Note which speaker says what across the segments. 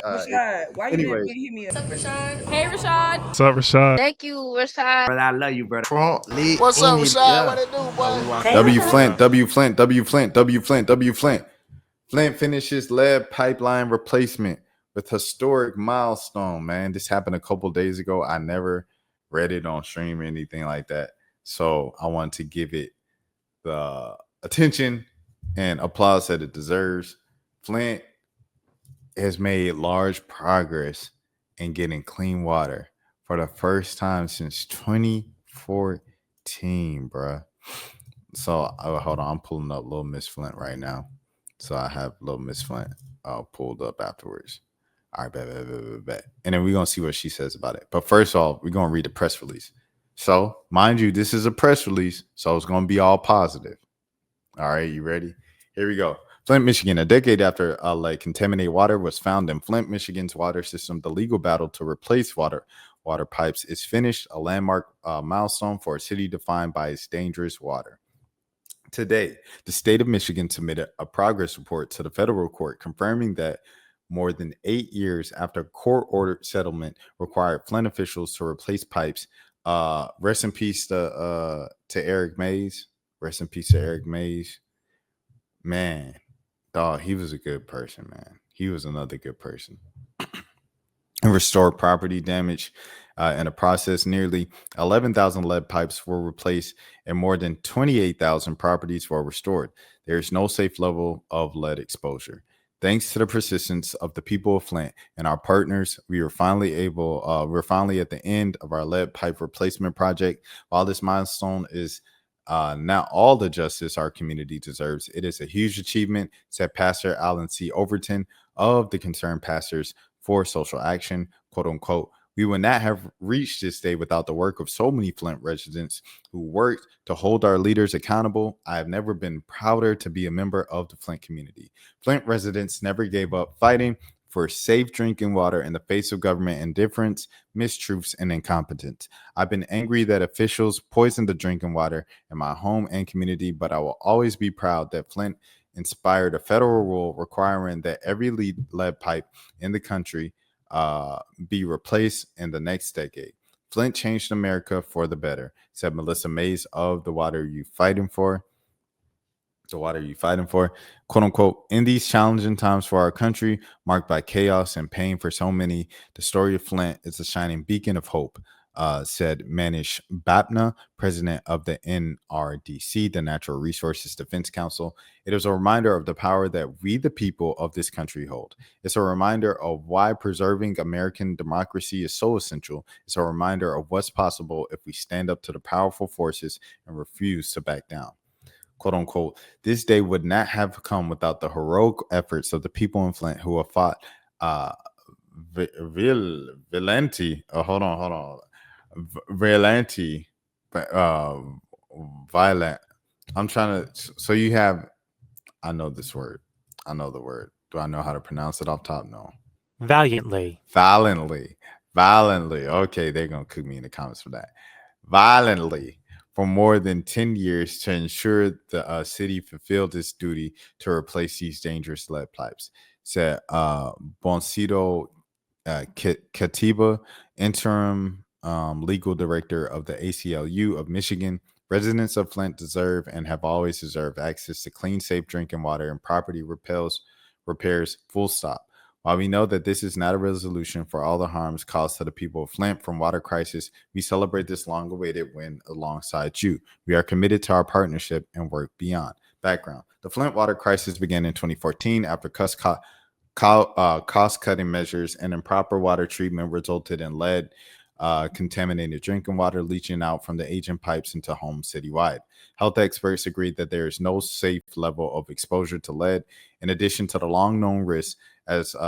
Speaker 1: Rashad, why you didn't
Speaker 2: Anyways,
Speaker 1: hit me up?
Speaker 3: What's up, Rashad? Hey, Rashad.
Speaker 4: What's up, Rashad?
Speaker 5: Thank you, Rashad.
Speaker 2: brother, I love you, brother. Trump, lit,
Speaker 6: What's up, Rashad?
Speaker 2: yeah.
Speaker 6: What it do, boy?
Speaker 2: W Flint, W Flint, W Flint, W Flint, W Flint. Flint finishes lead pipeline replacement with historic milestone, man. This happened a couple days ago. I never read it on stream or anything like that. So I want to give it the attention and applause that it deserves. Flint has made large progress in getting clean water for the first time since 2014, bruh. So hold on, I'm pulling up Little Miss Flint right now. So I have Little Miss Flint pulled up afterwards. All right, bet. And then we're going to see what she says about it. But first of all, we're going to read the press release. So, mind you, this is a press release, so it's going to be all positive. All right, you ready? Here we go. Flint, Michigan. A decade after contaminated water was found in Flint, Michigan's water system, the legal battle to replace water pipes is finished, a landmark milestone for a city defined by its dangerous water. Today, the state of Michigan submitted a progress report to the federal court confirming that more than 8 years after court-ordered settlement required Flint officials to replace pipes. Rest in peace to Eric Mays. Rest in peace to Eric Mays. Man, dog, he was a good person, man. He was another good person. And restored property damage. In the process, nearly 11,000 lead pipes were replaced and more than 28,000 properties were restored. There is no safe level of lead exposure. Thanks to the persistence of the people of Flint and our partners, we're finally at the end of our lead pipe replacement project. While this milestone is not all the justice our community deserves, it is a huge achievement, said Pastor Alan C. Overton of the Concerned Pastors for Social Action, quote unquote. We would not have reached this day without the work of so many Flint residents who worked to hold our leaders accountable. I have never been prouder to be a member of the Flint community. Flint residents never gave up fighting for safe drinking water in the face of government indifference, mistruths, and incompetence. I've been angry that officials poisoned the drinking water in my home and community, but I will always be proud that Flint inspired a federal rule requiring that every lead pipe in the country be replaced in the next decade. Flint changed America for the better, said Melissa Mays of The Water You Fighting For. The water you fighting for, quote unquote. In these challenging times for our country, marked by chaos and pain for so many, the story of Flint is a shining beacon of hope, said Manish Bapna, president of the NRDC, the Natural Resources Defense Council. It is a reminder of the power that we, the people of this country, hold. It's a reminder of why preserving American democracy is so essential. It's a reminder of what's possible if we stand up to the powerful forces and refuse to back down. Quote unquote, this day would not have come without the heroic efforts of the people in Flint who have fought violenti. Violenti, violent. I'm trying to. So you have. I know this word. I know the word. Do I know how to pronounce it off top? No.
Speaker 4: Valiantly.
Speaker 2: Okay, they're gonna cook me in the comments for that. Violently. For more than 10 years to ensure the city fulfilled its duty to replace these dangerous lead pipes, said Boncito Katiba, interim legal director of the ACLU of Michigan. Residents of Flint deserve and have always deserved access to clean, safe drinking water and property repairs, full stop. While we know that this is not a resolution for all the harms caused to the people of Flint from water crisis, we celebrate this long-awaited win alongside you. We are committed to our partnership and work beyond. Background. The Flint water crisis began in 2014 after cost-cutting measures and improper water treatment resulted in lead contaminated drinking water leaching out from the aging pipes into homes citywide. Health experts agreed that there is no safe level of exposure to lead, in addition to the long-known risks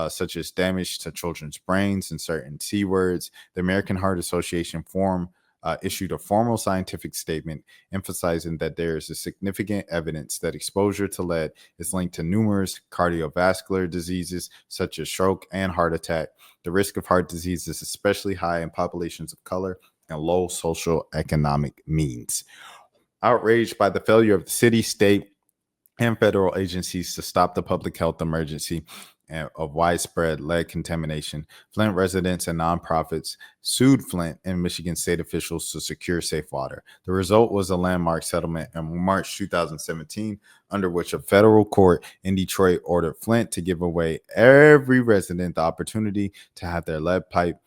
Speaker 2: such as damage to children's brains and certain C words. The American Heart Association issued a formal scientific statement emphasizing that there is a significant evidence that exposure to lead is linked to numerous cardiovascular diseases such as stroke and heart attack. The risk of heart disease is especially high in populations of color and low social economic means. Outraged by the failure of the city, state, and federal agencies to stop the public health emergency of widespread lead contamination, Flint residents and nonprofits sued Flint and Michigan state officials to secure safe water. The result was a landmark settlement in March 2017, under which a federal court in Detroit ordered Flint to give away every resident the opportunity to have their lead pipe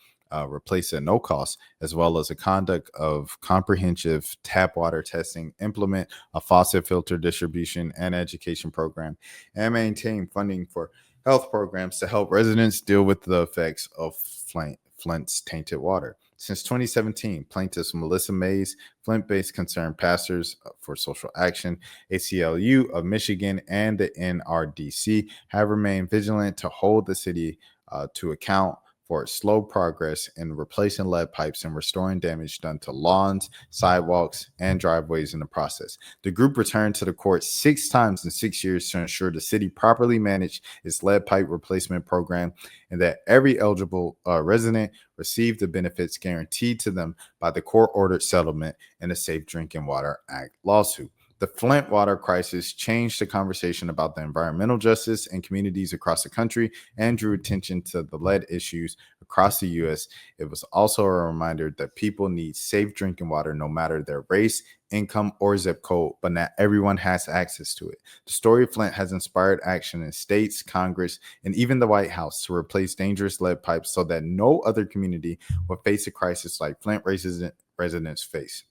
Speaker 2: replaced at no cost, as well as a conduct of comprehensive tap water testing, implement a faucet filter distribution and education program, and maintain funding for health programs to help residents deal with the effects of Flint's tainted water. Since 2017, plaintiffs Melissa Mays, Flint-based Concerned Pastors for Social Action, ACLU of Michigan, and the NRDC have remained vigilant to hold the city to account for its slow progress in replacing lead pipes and restoring damage done to lawns, sidewalks, and driveways in the process. The group returned to the court 6 times in 6 years to ensure the city properly managed its lead pipe replacement program and that every eligible resident received the benefits guaranteed to them by the court-ordered settlement in the Safe Drinking Water Act lawsuit. The Flint water crisis changed the conversation about the environmental justice in communities across the country and drew attention to the lead issues across the U.S. It was also a reminder that people need safe drinking water no matter their race, income, or zip code, but not everyone has access to it. The story of Flint has inspired action in states, Congress, and even the White House to replace dangerous lead pipes so that no other community will face a crisis like Flint residents face.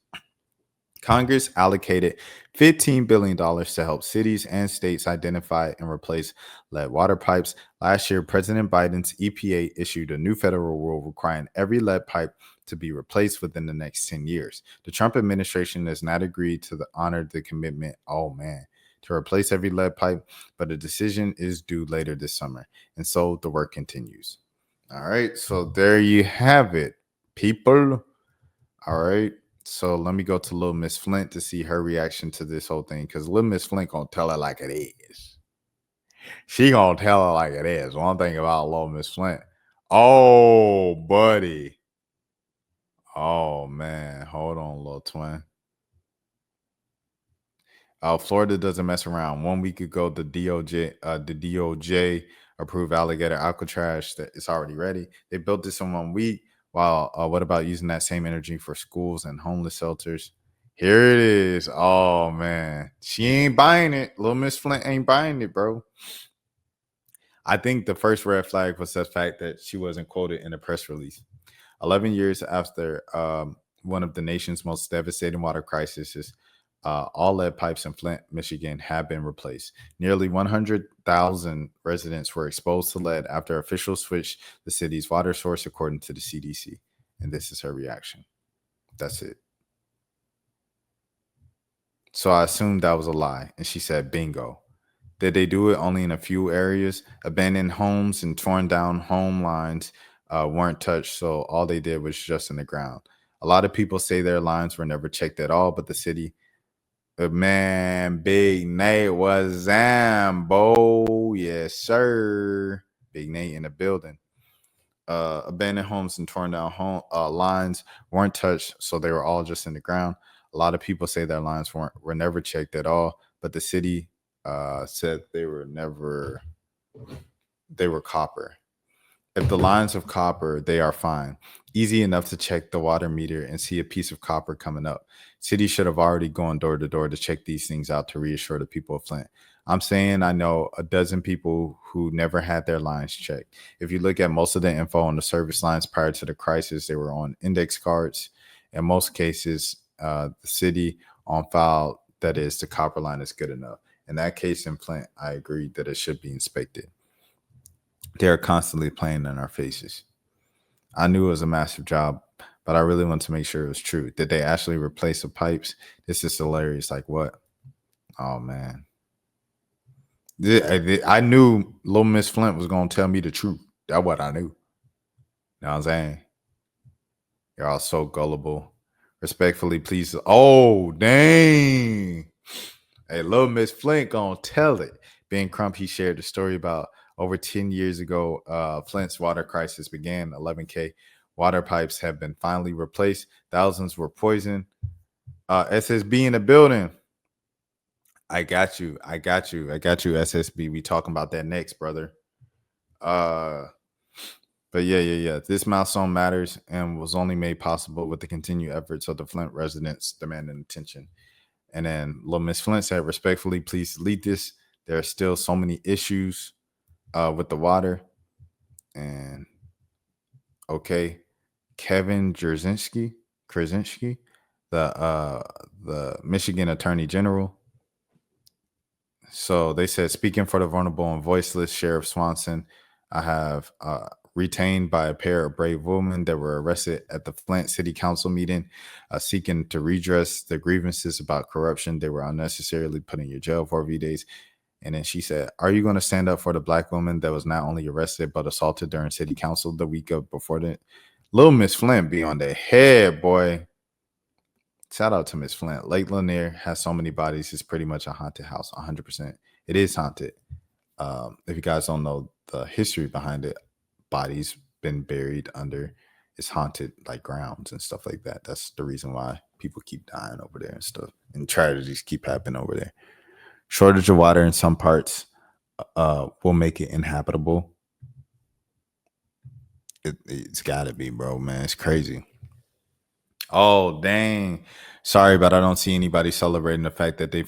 Speaker 2: Congress allocated $15 billion to help cities and states identify and replace lead water pipes. Last year, President Biden's EPA issued a new federal rule requiring every lead pipe to be replaced within the next 10 years. The Trump administration has not agreed to honor the commitment, to replace every lead pipe, but a decision is due later this summer. And so the work continues. All right, so there you have it, people. All right. So let me go to Little Miss Flint to see her reaction to this whole thing, because Little Miss Flint gonna tell it like it is. She gonna tell it like it is. One thing about Little Miss Flint. Oh, buddy. Oh man, hold on, little twin. Florida doesn't mess around. 1 week ago, the DOJ approved alligator Alcatraz. That it's already ready. They built this in 1 week. Wow. What about using that same energy for schools and homeless shelters? Here it is. Oh man, she ain't buying it. Little Miss Flint ain't buying it, bro. I think the first red flag was the fact that she wasn't quoted in a press release. 11 years after one of the nation's most devastating water crises, all lead pipes in Flint, Michigan have been replaced. Nearly 100,000 residents were exposed to lead after officials switched the city's water source, according to the CDC. And this is her reaction. That's it. So I assumed that was a lie. And she said, bingo. Did they do it only in a few areas? Abandoned homes and torn down home lines weren't touched, so all they did was just in the ground. A lot of people say their lines were never checked at all, but the city, man, Big Nate was Zambo. Yes, sir. Big Nate in the building. Abandoned homes and torn down lines weren't touched, so they were all just in the ground. A lot of people say their lines were never checked at all, but the city said they were copper. If the lines of copper, they are fine. Easy enough to check the water meter and see a piece of copper coming up. City should have already gone door to door to check these things out to reassure the people of Flint. I'm saying I know a dozen people who never had their lines checked. If you look at most of the info on the service lines prior to the crisis, they were on index cards. In most cases, the city on file, that is, the copper line is good enough. In that case in Flint, I agree that it should be inspected. They're constantly playing in our faces. I knew it was a massive job, but I really wanted to make sure it was true. Did they actually replace the pipes? This is hilarious. Like what? Oh, man. I knew Little Miss Flint was going to tell me the truth. That's what I knew. You know what I'm saying? You're all so gullible. Respectfully, please. Oh, dang. Hey, Little Miss Flint gonna tell it. Ben Crump, he shared the story about over 10 years ago, Flint's water crisis began. 11K water pipes have been finally replaced. Thousands were poisoned. SSB in the building. I got you, SSB. We talking about that next, brother. But yeah. This milestone matters and was only made possible with the continued efforts of the Flint residents demanding attention. And then Little Miss Flint said, respectfully, please delete this. There are still so many issues with the water. And okay, Kevin Krasinski, the Michigan Attorney General. So they said, speaking for the vulnerable and voiceless, Sheriff Swanson, I have retained by a pair of brave women that were arrested at the Flint City Council meeting, seeking to redress the grievances about corruption. They were unnecessarily put in your jail for a few days. And then she said, are you going to stand up for the black woman that was not only arrested but assaulted during city council the week of before that? Little Miss Flint be on their head, boy. Shout out to Miss Flint. Lake Lanier has so many bodies. It's pretty much a haunted house, 100%. It is haunted. If you guys don't know the history behind it, bodies been buried under it's haunted like grounds and stuff like that. That's the reason why people keep dying over there and stuff. And tragedies keep happening over there. Shortage of water in some parts will make it inhabitable. It's gotta be, bro, man. It's crazy. Oh, dang. Sorry, but I don't see anybody celebrating the fact that they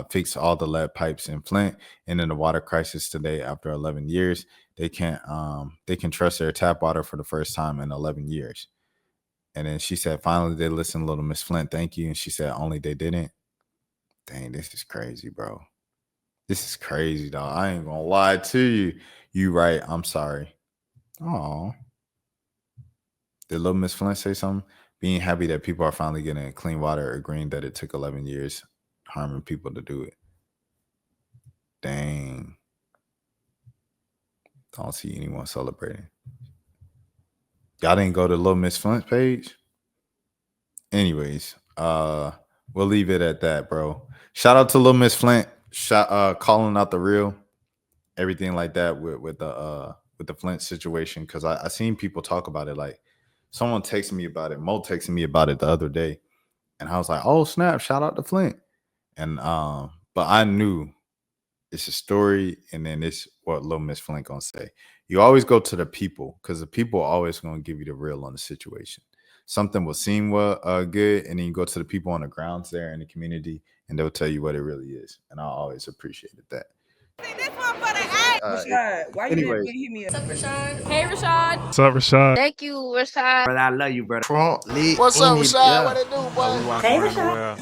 Speaker 2: fixed all the lead pipes in Flint and in the water crisis today after 11 years. They can trust their tap water for the first time in 11 years. And then she said, finally, they listened, Little Miss Flint. Thank you. And she said, only they didn't. Dang, this is crazy, bro. This is crazy, dog. I ain't gonna lie to you. You right. I'm sorry. Oh. Did Little Miss Flint say something? Being happy that people are finally getting clean water, agreeing that it took 11 years, harming people to do it. Dang. Don't see anyone celebrating. Y'all didn't go to Little Miss Flint's page? Anyways, we'll leave it at that, bro. Shout out to Little Miss Flint, calling out the real, everything like that with the Flint situation. Cause I seen people talk about it. Like someone texted me about it. Mo texted me about it the other day. And I was like, oh snap, shout out to Flint. And but I knew it's a story, and then it's what Little Miss Flint gonna say. You always go to the people because the people are always gonna give you the real on the situation. Something will seem good, and then you go to the people on the grounds there in the community, and they'll tell you what it really is. And I always appreciated that.
Speaker 1: Rashad, why you didn't hit me up?
Speaker 3: What's up, Rashad? Hey, Rashad.
Speaker 4: What's up, Rashad?
Speaker 3: Thank you, Rashad.
Speaker 5: Brother, I love you, brother.
Speaker 6: What's up, Rashad? What it do, boy?
Speaker 5: Hey, Rashad.